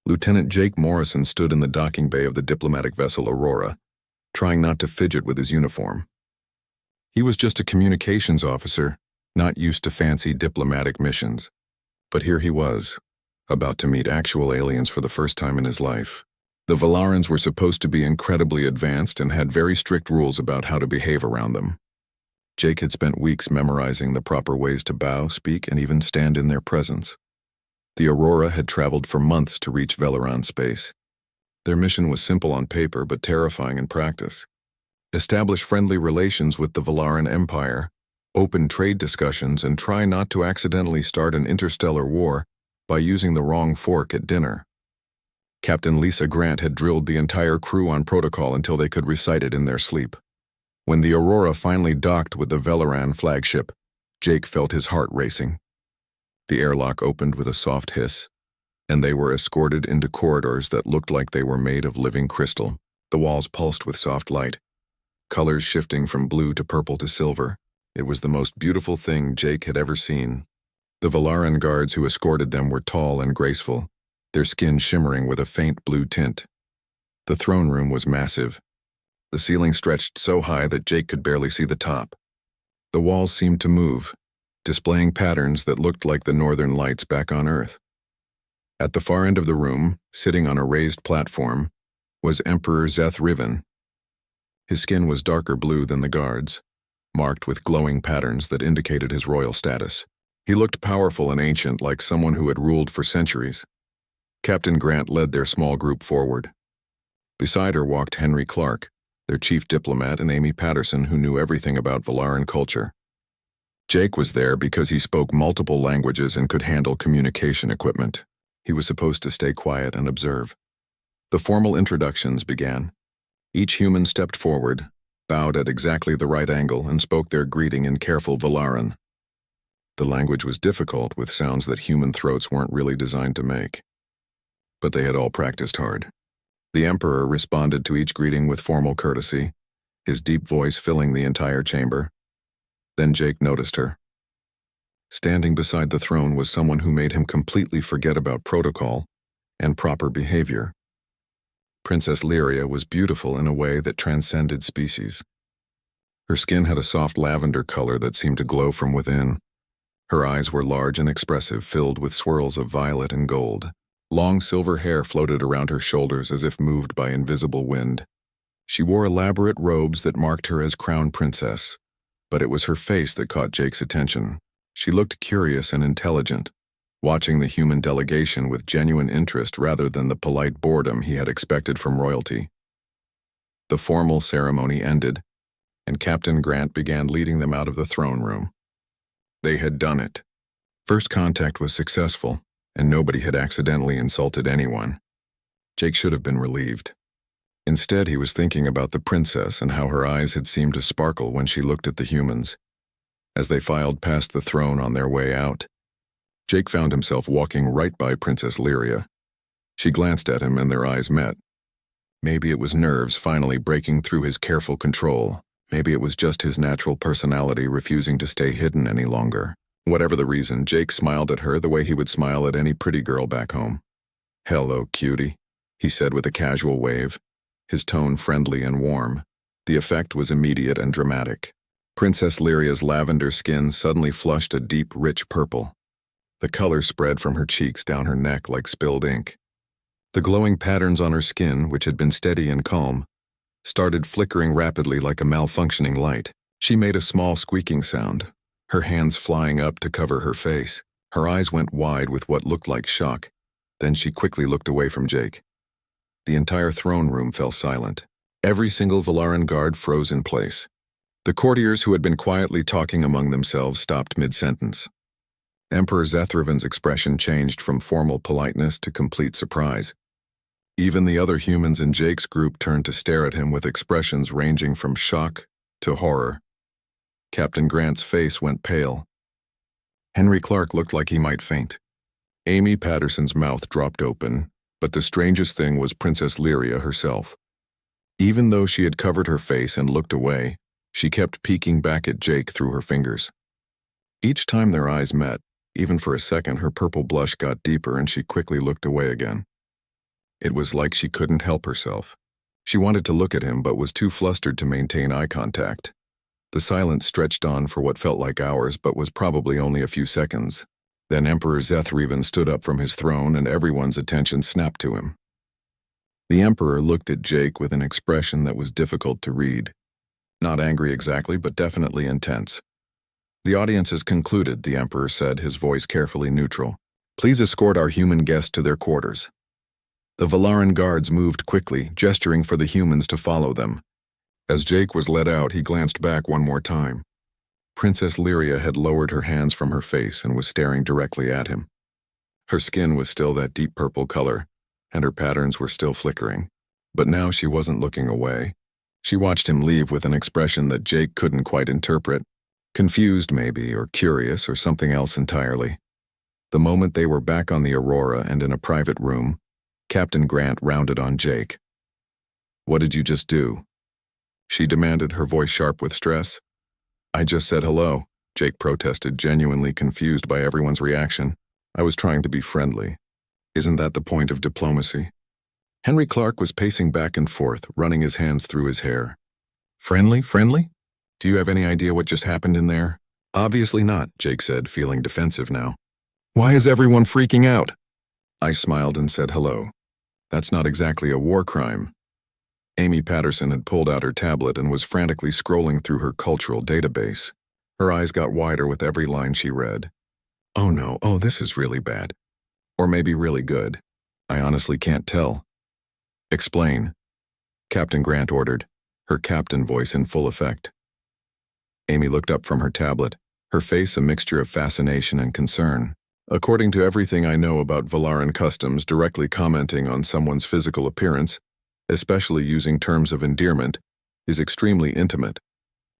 Lieutenant Jake Morrison stood in the docking bay of the diplomatic vessel Aurora, trying not to fidget with his uniform. He was just a communications officer, not used to fancy diplomatic missions. But here he was, about to meet actual aliens for the first time in his life. The Valarans were supposed to be incredibly advanced and had very strict rules about how to behave around them. Jake had spent weeks memorizing the proper ways to bow, speak, and even stand in their presence. The Aurora had traveled for months to reach Velaran space. Their mission was simple on paper but terrifying in practice. Establish friendly relations with the Valaran Empire, open trade discussions, and try not to accidentally start an interstellar war by using the wrong fork at dinner. Captain Lisa Grant had drilled the entire crew on protocol until they could recite it in their sleep. When the Aurora finally docked with the Velaran flagship, Jake felt his heart racing. The airlock opened with a soft hiss, and they were escorted into corridors that looked like they were made of living crystal. The walls pulsed with soft light, colors shifting from blue to purple to silver. It was the most beautiful thing Jake had ever seen. The Valaran guards who escorted them were tall and graceful, their skin shimmering with a faint blue tint. The throne room was massive. The ceiling stretched so high that Jake could barely see the top. The walls seemed to move, displaying patterns that looked like the northern lights back on Earth. At the far end of the room, sitting on a raised platform, was Emperor Zeth Riven. His skin was darker blue than the guards, marked with glowing patterns that indicated his royal status. He looked powerful and ancient, like someone who had ruled for centuries. Captain Grant led their small group forward. Beside her walked Henry Clark, their chief diplomat, and Amy Patterson, who knew everything about Valaran culture. Jake was there because he spoke multiple languages and could handle communication equipment. He was supposed to stay quiet and observe. The formal introductions began. Each human stepped forward, bowed at exactly the right angle, and spoke their greeting in careful Valaran. The language was difficult, with sounds that human throats weren't really designed to make. But they had all practiced hard. The Emperor responded to each greeting with formal courtesy, his deep voice filling the entire chamber. Then Jake noticed her. Standing beside the throne was someone who made him completely forget about protocol and proper behavior. Princess Lyria was beautiful in a way that transcended species. Her skin had a soft lavender color that seemed to glow from within. Her eyes were large and expressive, filled with swirls of violet and gold. Long silver hair floated around her shoulders as if moved by invisible wind. She wore elaborate robes that marked her as crown princess, but it was her face that caught Jake's attention. She looked curious and intelligent, watching the human delegation with genuine interest rather than the polite boredom he had expected from royalty. The formal ceremony ended, and Captain Grant began leading them out of the throne room. They had done it. First contact was successful, and nobody had accidentally insulted anyone. Jake should have been relieved. Instead, he was thinking about the princess and how her eyes had seemed to sparkle when she looked at the humans. As they filed past the throne on their way out, Jake found himself walking right by Princess Lyria. She glanced at him and their eyes met. Maybe it was nerves finally breaking through his careful control. Maybe it was just his natural personality refusing to stay hidden any longer. Whatever the reason, Jake smiled at her the way he would smile at any pretty girl back home. "Hello, cutie," he said with a casual wave, his tone friendly and warm. The effect was immediate and dramatic. Princess Lyria's lavender skin suddenly flushed a deep, rich purple. The color spread from her cheeks down her neck like spilled ink. The glowing patterns on her skin, which had been steady and calm, started flickering rapidly like a malfunctioning light. She made a small squeaking sound, her hands flying up to cover her face. Her eyes went wide with what looked like shock. Then she quickly looked away from Jake. The entire throne room fell silent. Every single Valaran guard froze in place. The courtiers who had been quietly talking among themselves stopped mid-sentence. Emperor Zeth Riven's expression changed from formal politeness to complete surprise. Even the other humans in Jake's group turned to stare at him with expressions ranging from shock to horror. Captain Grant's face went pale. Henry Clark looked like he might faint. Amy Patterson's mouth dropped open, but the strangest thing was Princess Lyria herself. Even though she had covered her face and looked away, she kept peeking back at Jake through her fingers. Each time their eyes met, even for a second, her purple blush got deeper and she quickly looked away again. It was like she couldn't help herself. She wanted to look at him but was too flustered to maintain eye contact. The silence stretched on for what felt like hours but was probably only a few seconds. Then Emperor Zethriven stood up from his throne and everyone's attention snapped to him. The Emperor looked at Jake with an expression that was difficult to read. Not angry exactly, but definitely intense. The audience has concluded, the Emperor said, his voice carefully neutral. Please escort our human guests to their quarters. The Valaran guards moved quickly, gesturing for the humans to follow them. As Jake was led out, he glanced back one more time. Princess Lyria had lowered her hands from her face and was staring directly at him. Her skin was still that deep purple color, and her patterns were still flickering. But now she wasn't looking away. She watched him leave with an expression that Jake couldn't quite interpret. Confused, maybe, or curious, or something else entirely. The moment they were back on the Aurora and in a private room, Captain Grant rounded on Jake. What did you just do? She demanded, her voice sharp with stress. I just said hello, Jake protested, genuinely confused by everyone's reaction. I was trying to be friendly. Isn't that the point of diplomacy? Henry Clark was pacing back and forth, running his hands through his hair. Friendly? Friendly? Do you have any idea what just happened in there? Obviously not, Jake said, feeling defensive now. Why is everyone freaking out? I smiled and said hello. That's not exactly a war crime. Amy Patterson had pulled out her tablet and was frantically scrolling through her cultural database. Her eyes got wider with every line she read. Oh no, this is really bad. Or maybe really good. I honestly can't tell. Explain, Captain Grant ordered, her captain voice in full effect. Amy looked up from her tablet, her face a mixture of fascination and concern. According to everything I know about Valaran customs, directly commenting on someone's physical appearance, especially using terms of endearment, is extremely intimate.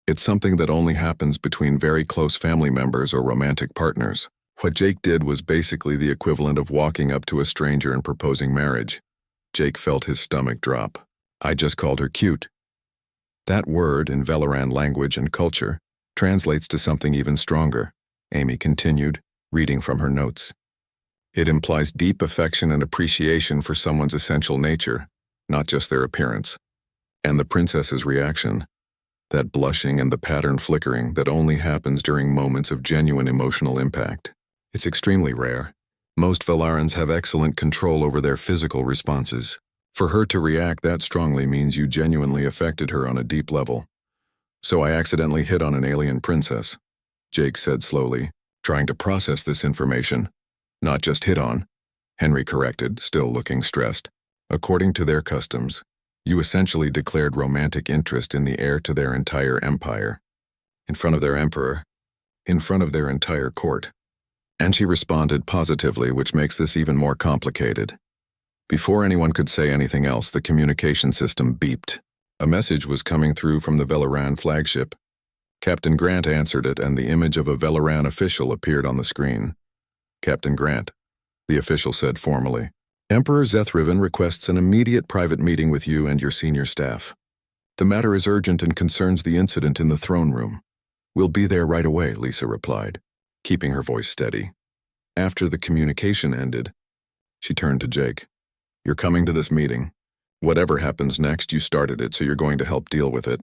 It's something that only happens between very close family members or romantic partners. What Jake did was basically the equivalent of walking up to a stranger and proposing marriage. Jake felt his stomach drop. I just called her cute. That word, in Valaran language and culture, translates to something even stronger, Amy continued, reading from her notes. It implies deep affection and appreciation for someone's essential nature, not just their appearance. And the princess's reaction, that blushing and the pattern flickering that only happens during moments of genuine emotional impact. It's extremely rare. Most Valarans have excellent control over their physical responses. For her to react that strongly means you genuinely affected her on a deep level. So I accidentally hit on an alien princess, Jake said slowly, trying to process this information. Not just hit on, Henry corrected, still looking stressed. According to their customs, you essentially declared romantic interest in the heir to their entire empire. In front of their emperor. In front of their entire court. And she responded positively, which makes this even more complicated. Before anyone could say anything else, the communication system beeped. A message was coming through from the Valaran flagship. Captain Grant answered it, and the image of a Valaran official appeared on the screen. Captain Grant, the official said formally. Emperor Zethriven requests an immediate private meeting with you and your senior staff. The matter is urgent and concerns the incident in the throne room. We'll be there right away, Lisa replied, keeping her voice steady. After the communication ended, she turned to Jake. You're coming to this meeting. Whatever happens next, you started it, so you're going to help deal with it.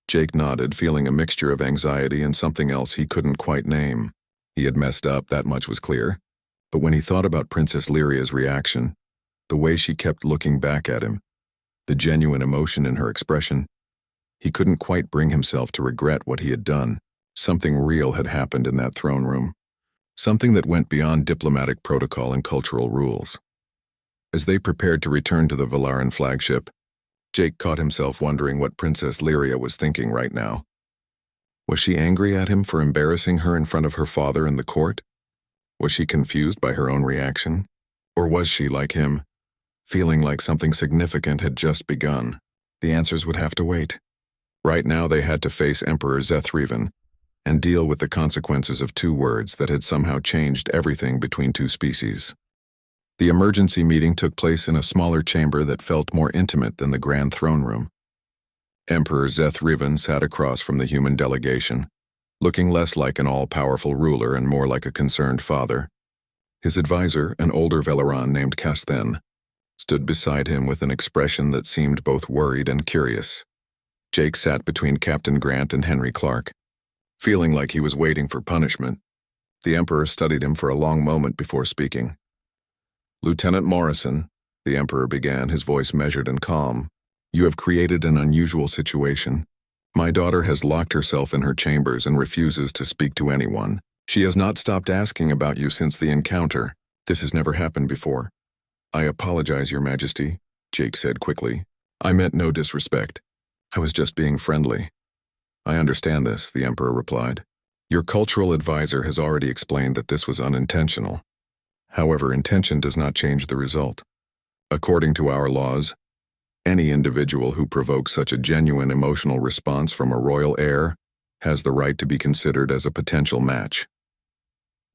Jake nodded, feeling a mixture of anxiety and something else he couldn't quite name. He had messed up, that much was clear. But when he thought about Princess Lyria's reaction, the way she kept looking back at him, the genuine emotion in her expression, he couldn't quite bring himself to regret what he had done. Something real had happened in that throne room. Something that went beyond diplomatic protocol and cultural rules. As they prepared to return to the Valaran flagship, Jake caught himself wondering what Princess Lyria was thinking right now. Was she angry at him for embarrassing her in front of her father in the court? Was she confused by her own reaction? Or was she, like him, feeling like something significant had just begun? The answers would have to wait. Right now they had to face Emperor Zethriven and deal with the consequences of 2 words that had somehow changed everything between 2 species. The emergency meeting took place in a smaller chamber that felt more intimate than the grand throne room. Emperor Zethriven sat across from the human delegation, looking less like an all-powerful ruler and more like a concerned father. His advisor, an older Velaran named Casthen, stood beside him with an expression that seemed both worried and curious. Jake sat between Captain Grant and Henry Clark, feeling like he was waiting for punishment. The Emperor studied him for a long moment before speaking. "Lieutenant Morrison," the Emperor began, his voice measured and calm, "you have created an unusual situation. My daughter has locked herself in her chambers and refuses to speak to anyone. She has not stopped asking about you since the encounter. This has never happened before." "I apologize, Your Majesty," Jake said quickly. "I meant no disrespect. I was just being friendly." "I understand this," the Emperor replied. "Your cultural advisor has already explained that this was unintentional. However, intention does not change the result. According to our laws, any individual who provokes such a genuine emotional response from a royal heir has the right to be considered as a potential match."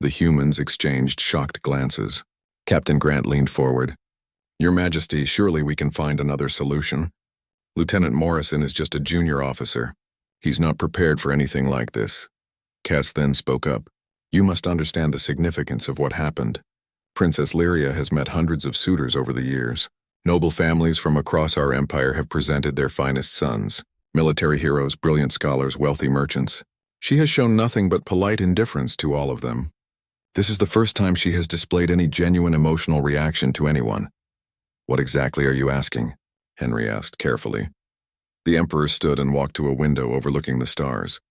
The humans exchanged shocked glances. Captain Grant leaned forward. "Your Majesty, surely we can find another solution. Lieutenant Morrison is just a junior officer. He's not prepared for anything like this." Cass then spoke up. "You must understand the significance of what happened. Princess Lyria has met hundreds of suitors over the years. Noble families from across our empire have presented their finest sons, military heroes, brilliant scholars, wealthy merchants. She has shown nothing but polite indifference to all of them. This is the first time she has displayed any genuine emotional reaction to anyone." "What exactly are you asking?" Henry asked carefully. The Emperor stood and walked to a window overlooking the stars.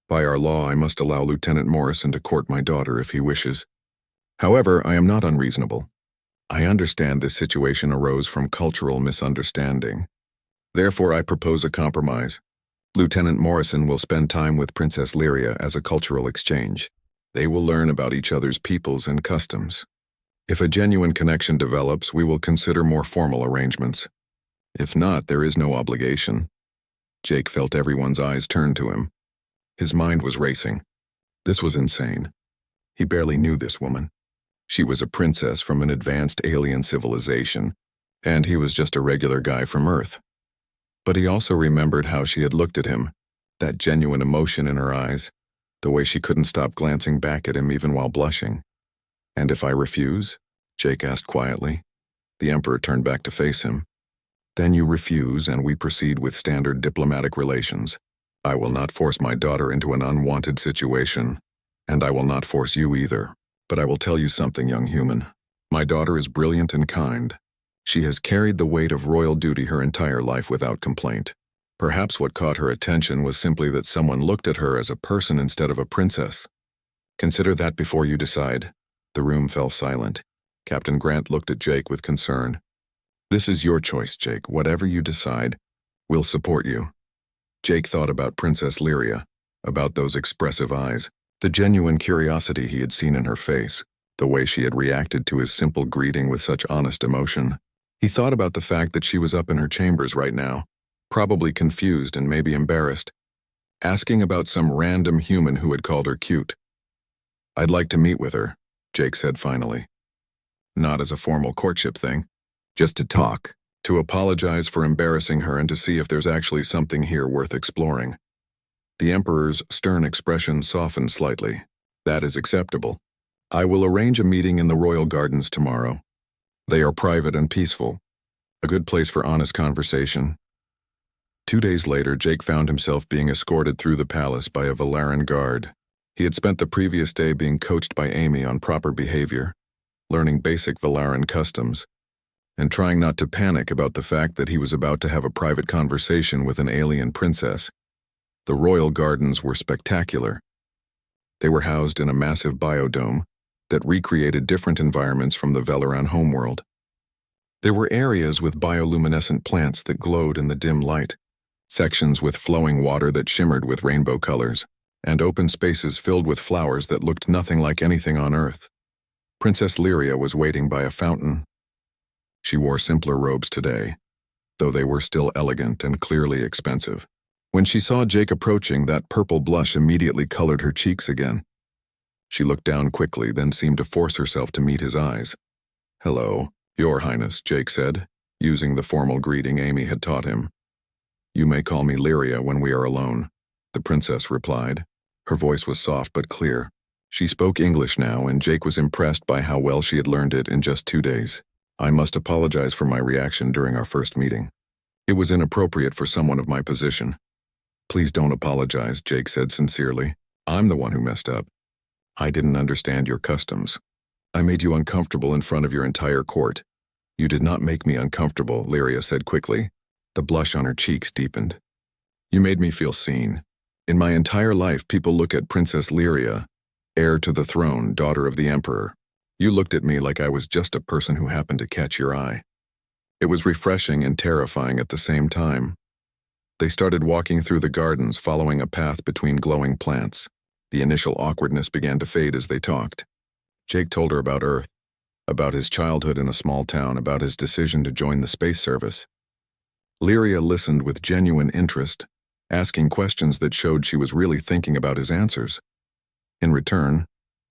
"By our law, I must allow Lieutenant Morrison to court my daughter if he wishes. However, I am not unreasonable. I understand this situation arose from cultural misunderstanding. Therefore, I propose a compromise. Lieutenant Morrison will spend time with Princess Lyria as a cultural exchange. They will learn about each other's peoples and customs. If a genuine connection develops, we will consider more formal arrangements. If not, there is no obligation." Jake felt everyone's eyes turn to him. His mind was racing. This was insane. He barely knew this woman. She was a princess from an advanced alien civilization, and he was just a regular guy from Earth. But he also remembered how she had looked at him, that genuine emotion in her eyes, the way she couldn't stop glancing back at him even while blushing. "And if I refuse?" Jake asked quietly. The Emperor turned back to face him. "Then you refuse and we proceed with standard diplomatic relations. I will not force my daughter into an unwanted situation, and I will not force you either. But I will tell you something, young human. My daughter is brilliant and kind. She has carried the weight of royal duty her entire life without complaint. Perhaps what caught her attention was simply that someone looked at her as a person instead of a princess. Consider that before you decide." The room fell silent. Captain Grant looked at Jake with concern. "This is your choice, Jake. Whatever you decide, we'll support you." Jake thought about Princess Lyria, about those expressive eyes, the genuine curiosity he had seen in her face, the way she had reacted to his simple greeting with such honest emotion. He thought about the fact that she was up in her chambers right now, probably confused and maybe embarrassed, asking about some random human who had called her cute. "I'd like to meet with her," Jake said finally. "Not as a formal courtship thing, just to talk, to apologize for embarrassing her and to see if there's actually something here worth exploring." The Emperor's stern expression softened slightly. "That is acceptable. I will arrange a meeting in the royal gardens tomorrow. They are private and peaceful, a good place for honest conversation." 2 days later, Jake found himself being escorted through the palace by a Valaran guard. He had spent the previous day being coached by Amy on proper behavior, learning basic Valaran customs, and trying not to panic about the fact that he was about to have a private conversation with an alien princess. The royal gardens were spectacular. They were housed in a massive biodome that recreated different environments from the Valaran homeworld. There were areas with bioluminescent plants that glowed in the dim light, sections with flowing water that shimmered with rainbow colors, and open spaces filled with flowers that looked nothing like anything on Earth. Princess Lyria was waiting by a fountain. She wore simpler robes today, though they were still elegant and clearly expensive. When she saw Jake approaching, that purple blush immediately colored her cheeks again. She looked down quickly, then seemed to force herself to meet his eyes. "Hello, Your Highness," Jake said, using the formal greeting Amy had taught him. "You may call me Lyria when we are alone," the princess replied. Her voice was soft but clear. She spoke English now, and Jake was impressed by how well she had learned it in just 2 days. I must apologize for my reaction during our first meeting. It was inappropriate for someone of my position. Please don't apologize, Jake said sincerely. I'm the one who messed up. I didn't understand your customs. I made you uncomfortable in front of your entire court. You did not make me uncomfortable, Lyria said quickly. The blush on her cheeks deepened. You made me feel seen. In my entire life, people look at Princess Lyria, heir to the throne, daughter of the Emperor. You looked at me like I was just a person who happened to catch your eye. It was refreshing and terrifying at the same time. They started walking through the gardens, following a path between glowing plants. The initial awkwardness began to fade as they talked. Jake told her about Earth, about his childhood in a small town, about his decision to join the space service. Lyria listened with genuine interest, asking questions that showed she was really thinking about his answers. In return,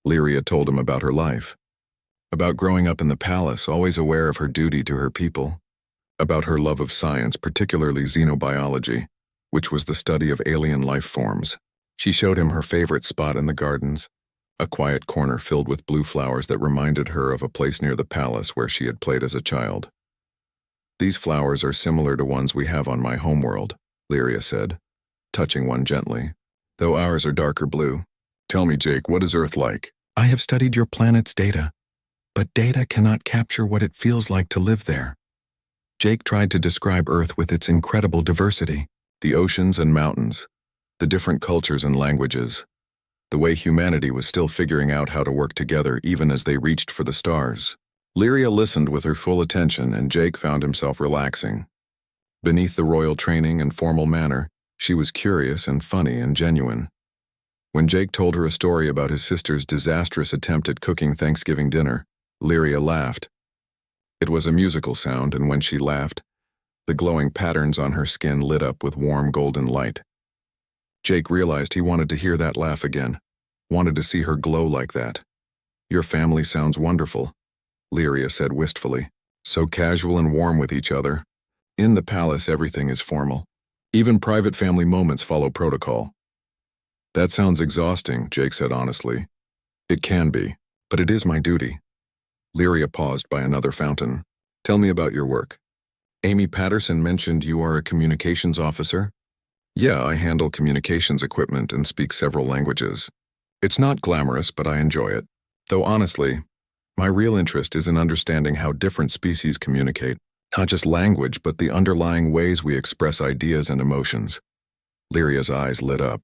Lyria told him about her life, about growing up in the palace, always aware of her duty to her people, about her love of science, particularly xenobiology, which was the study of alien life forms. She showed him her favorite spot in the gardens, a quiet corner filled with blue flowers that reminded her of a place near the palace where she had played as a child. These flowers are similar to ones we have on my homeworld, Lyria said, touching one gently, though ours are darker blue. Tell me, Jake, what is Earth like? I have studied your planet's data, but data cannot capture what it feels like to live there. Jake tried to describe Earth with its incredible diversity, the oceans and mountains, the different cultures and languages, the way humanity was still figuring out how to work together even as they reached for the stars. Lyria listened with her full attention, and Jake found himself relaxing. Beneath the royal training and formal manner, she was curious and funny and genuine. When Jake told her a story about his sister's disastrous attempt at cooking Thanksgiving dinner, Lyria laughed. It was a musical sound, and when she laughed, the glowing patterns on her skin lit up with warm golden light. Jake realized he wanted to hear that laugh again, wanted to see her glow like that. Your family sounds wonderful, Lyria said wistfully. So casual and warm with each other. In the palace, everything is formal. Even private family moments follow protocol. That sounds exhausting, Jake said honestly. It can be, but it is my duty. Lyria paused by another fountain. Tell me about your work. Amy Patterson mentioned you are a communications officer? Yeah, I handle communications equipment and speak several languages. It's not glamorous, but I enjoy it. Though honestly, my real interest is in understanding how different species communicate. Not just language, but the underlying ways we express ideas and emotions. Lyria's eyes lit up.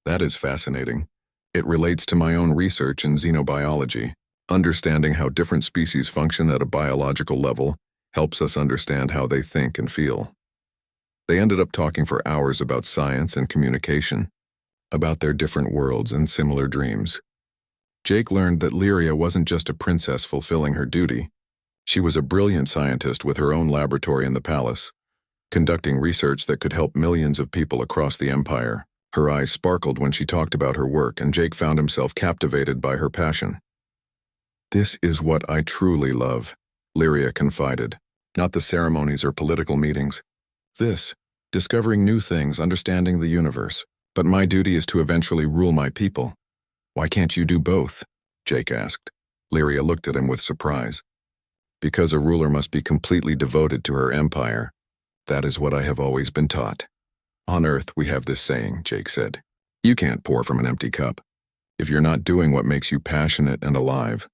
That is fascinating. It relates to my own research in xenobiology. Understanding how different species function at a biological level helps us understand how they think and feel. They ended up talking for hours about science and communication, about their different worlds and similar dreams. Jake learned that Lyria wasn't just a princess fulfilling her duty. She was a brilliant scientist with her own laboratory in the palace, conducting research that could help millions of people across the empire. Her eyes sparkled when she talked about her work, and Jake found himself captivated by her passion. This is what I truly love, Lyria confided. Not the ceremonies or political meetings. This, discovering new things, understanding the universe. But my duty is to eventually rule my people. Why can't you do both? Jake asked. Lyria looked at him with surprise. Because a ruler must be completely devoted to her empire. That is what I have always been taught. On Earth, we have this saying, Jake said. You can't pour from an empty cup. If you're not doing what makes you passionate and alive,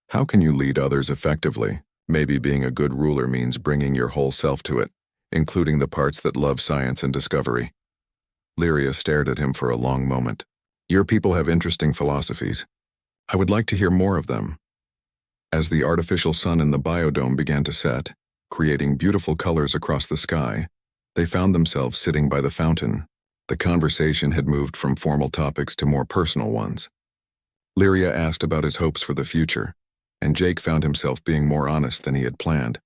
how can you lead others effectively? Maybe being a good ruler means bringing your whole self to it, including the parts that love science and discovery. Lyria stared at him for a long moment. Your people have interesting philosophies. I would like to hear more of them. As the artificial sun in the biodome began to set, creating beautiful colors across the sky, they found themselves sitting by the fountain. The conversation had moved from formal topics to more personal ones. Lyria asked about his hopes for the future, and Jake found himself being more honest than he had planned.